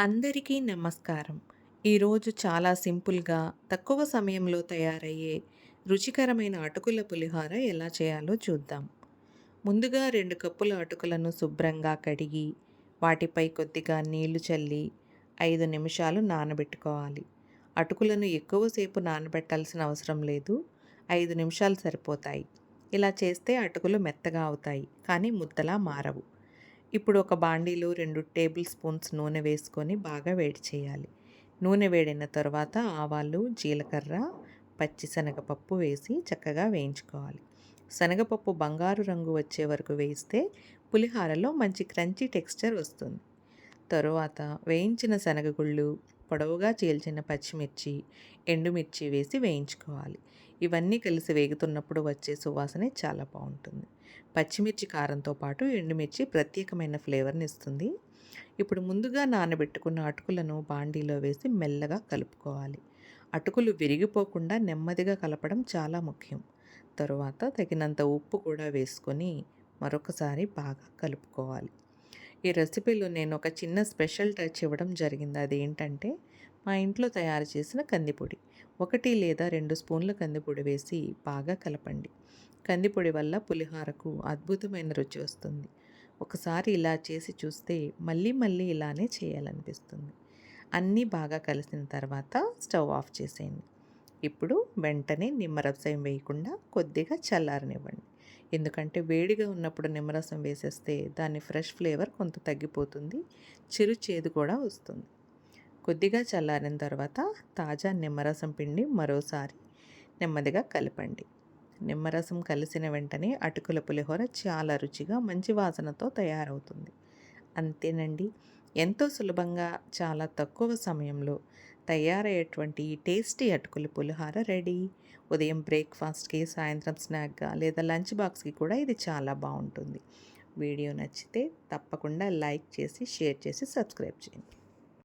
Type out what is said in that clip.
అందరికీ నమస్కారం. ఈరోజు చాలా సింపుల్‌గా, తక్కువ సమయంలో తయారయ్యే రుచికరమైన అటుకుల పులిహోర ఎలా చేయాలో చూద్దాం. ముందుగా 2 కప్పుల అటుకులను శుభ్రంగా కడిగి, వాటిపై కొద్దిగా నీళ్లు చల్లి 5 నిమిషాలు నానబెట్టుకోవాలి. అటుకులను ఎక్కువసేపు నానబెట్టాల్సిన అవసరం లేదు. 5 నిమిషాలు సరిపోతాయి. ఇలా చేస్తే అటుకులు మెత్తగా అవుతాయి, కానీ ముద్దలా మారవు. ఇప్పుడు ఒక బాండీలో 2 టేబుల్ స్పూన్స్ నూనె వేసుకొని బాగా వేడి చేయాలి. నూనె వేడిన తర్వాత ఆవాలు, జీలకర్ర, పచ్చి శనగపప్పు వేసి చక్కగా వేయించుకోవాలి. శనగపప్పు బంగారు రంగు వచ్చే వరకు వేయిస్తే పులిహారలో మంచి క్రంచీ టెక్స్చర్ వస్తుంది. తరువాత వేయించిన శనగగుళ్ళు, పొడవుగా చీల్చిన పచ్చిమిర్చి, ఎండుమిర్చి వేసి వేయించుకోవాలి. ఇవన్నీ కలిసి వేగుతున్నప్పుడు వచ్చే సువాసనే చాలా బావుంటుంది. పచ్చిమిర్చి కారంతో పాటు ఎండుమిర్చి ప్రత్యేకమైన ఫ్లేవర్‌ని ఇస్తుంది. ఇప్పుడు ముందుగా నానబెట్టుకున్న అటుకులను బాండీలో వేసి మెల్లగా కలుపుకోవాలి. అటుకులు విరిగిపోకుండా నెమ్మదిగా కలపడం చాలా ముఖ్యం. తరువాత తగినంత ఉప్పు కూడా వేసుకొని మరొకసారి బాగా కలుపుకోవాలి. ఈ రెసిపీలో నేను ఒక చిన్న స్పెషల్ టచ్ ఇవ్వడం జరిగింది. అదేంటంటే మా ఇంట్లో తయారు చేసిన కందిపొడి. 1 లేదా 2 స్పూన్ల కందిపొడి వేసి బాగా కలపండి. కందిపొడి వల్ల పులిహోరకు అద్భుతమైన రుచి వస్తుంది. ఒకసారి ఇలా చేసి చూస్తే మళ్ళీ మళ్ళీ ఇలానే చేయాలనిపిస్తుంది. అన్నీ బాగా కలిసిన తర్వాత స్టవ్ ఆఫ్ చేసేయండి. ఇప్పుడు వెంటనే నిమ్మరసం వేయకుండా కొద్దిగా చల్లారనివ్వండి. ఎందుకంటే వేడిగా ఉన్నప్పుడు నిమ్మరసం వేసేస్తే దాని ఫ్రెష్ ఫ్లేవర్ కొంత తగ్గిపోతుంది. చిరు చేదు కూడా వస్తుంది. కొద్దిగా చల్లారిన తర్వాత తాజా నిమ్మరసం పిండి మరోసారి నెమ్మదిగా కలపండి. నిమ్మరసం కలిసిన వెంటనే అటుకుల పులిహోర చాలా రుచిగా మంచి వాసనతో తయారవుతుంది. అంతేనండి. ఎంతో సులభంగా చాలా తక్కువ సమయంలో తయారయ్యేటువంటి ఈ టేస్టీ అటుకుల పులిహోర రెడీ. ఉదయం బ్రేక్‌ఫాస్ట్‌కి, సాయంత్రం స్నాక్‌గా లేదా లంచ్ బాక్స్‌కి కూడా ఇది చాలా బావుంటుంది. వీడియో నచ్చితే తప్పకుండా లైక్ చేసి, షేర్ చేసి, సబ్స్క్రైబ్ చేయండి.